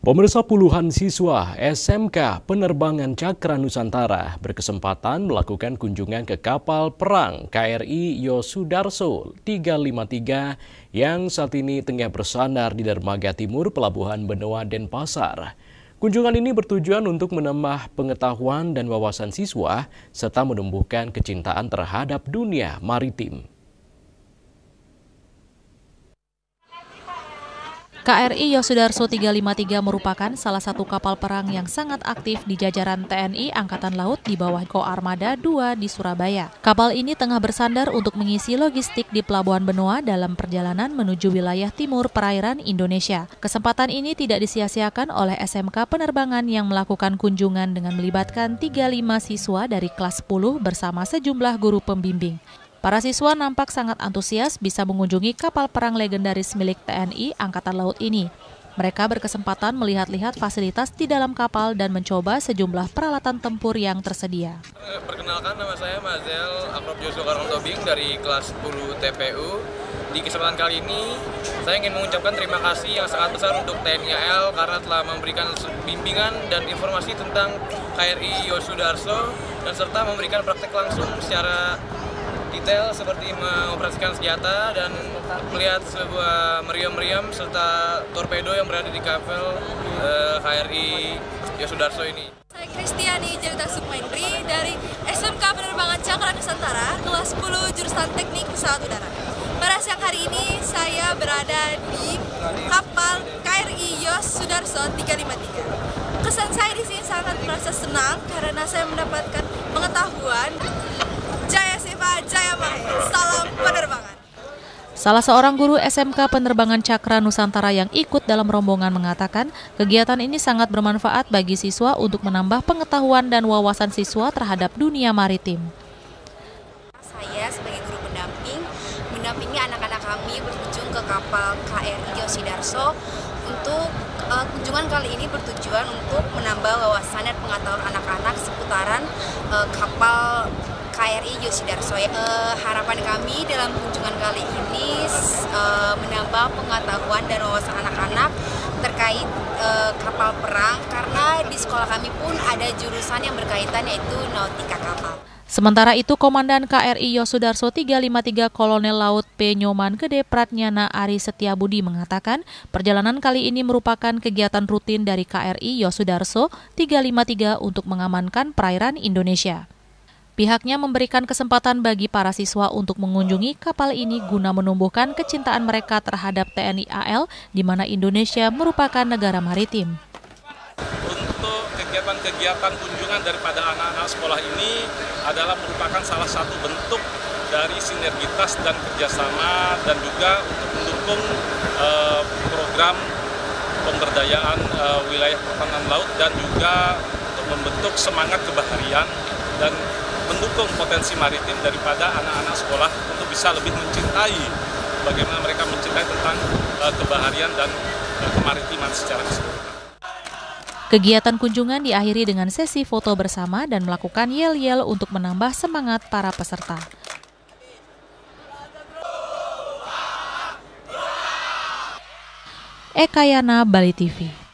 Pemirsa, puluhan siswa SMK Penerbangan Cakra Nusantara berkesempatan melakukan kunjungan ke kapal perang KRI Yosudarso 353 yang saat ini tengah bersandar di dermaga timur Pelabuhan Benoa Denpasar. Kunjungan ini bertujuan untuk menambah pengetahuan dan wawasan siswa serta menumbuhkan kecintaan terhadap dunia maritim. KRI Yosudarso 353 merupakan salah satu kapal perang yang sangat aktif di jajaran TNI Angkatan Laut di bawah Koarmada 2 di Surabaya. Kapal ini tengah bersandar untuk mengisi logistik di Pelabuhan Benoa dalam perjalanan menuju wilayah timur perairan Indonesia. Kesempatan ini tidak disia-siakan oleh SMK Penerbangan yang melakukan kunjungan dengan melibatkan 35 siswa dari kelas 10 bersama sejumlah guru pembimbing. Para siswa nampak sangat antusias bisa mengunjungi kapal perang legendaris milik TNI Angkatan Laut ini. Mereka berkesempatan melihat-lihat fasilitas di dalam kapal dan mencoba sejumlah peralatan tempur yang tersedia. Perkenalkan, nama saya Mazel Akrob Joshua Karangtobing dari kelas 10 TPU. Di kesempatan kali ini, saya ingin mengucapkan terima kasih yang sangat besar untuk TNI AL karena telah memberikan bimbingan dan informasi tentang KRI Yosudarso dan serta memberikan praktek langsung secara detail seperti mengoperasikan senjata dan melihat sebuah meriam-meriam serta torpedo yang berada di kapal KRI Yosudarso ini. Saya Kristiani Jelita Sukmaindri dari SMK Penerbangan Cakra Nusantara kelas 10 jurusan Teknik Pesawat Udara. Pada siang hari ini saya berada di kapal KRI Yosudarso 353. Kesan saya di sini sangat merasa senang karena saya mendapatkan pengetahuan. Jaya Siva, Jaya Mahe, salam penerbangan. Salah seorang guru SMK Penerbangan Cakra Nusantara yang ikut dalam rombongan mengatakan kegiatan ini sangat bermanfaat bagi siswa untuk menambah pengetahuan dan wawasan siswa terhadap dunia maritim. Saya sebagai guru pendamping mendampingi anak-anak kami berkunjung ke kapal KRI Yosudarso. Untuk kunjungan kali ini bertujuan untuk menambah wawasan dan pengetahuan anak-anak seputaran kapal KRI Yosudarso. Harapan kami dalam kunjungan kali ini menambah pengetahuan dan wawasan anak-anak terkait kapal perang karena di sekolah kami pun ada jurusan yang berkaitan yaitu nautika kapal. Sementara itu, Komandan KRI Yosudarso 353 Kolonel Laut P. Nyoman Gede Pratnyana Ari Setiabudi mengatakan perjalanan kali ini merupakan kegiatan rutin dari KRI Yosudarso 353 untuk mengamankan perairan Indonesia. Pihaknya memberikan kesempatan bagi para siswa untuk mengunjungi kapal ini guna menumbuhkan kecintaan mereka terhadap TNI AL, di mana Indonesia merupakan negara maritim. Untuk kegiatan-kegiatan kunjungan daripada anak-anak sekolah ini adalah merupakan salah satu bentuk dari sinergitas dan kerjasama dan juga untuk mendukung program pemberdayaan wilayah pertahanan laut dan juga untuk membentuk semangat kebaharian dan mendukung potensi maritim daripada anak-anak sekolah untuk bisa lebih mencintai bagaimana mereka mencintai tentang kebaharian dan kemaritiman secara keseluruhan. Kegiatan kunjungan diakhiri dengan sesi foto bersama dan melakukan yel-yel untuk menambah semangat para peserta. Eka Yana, Bali TV.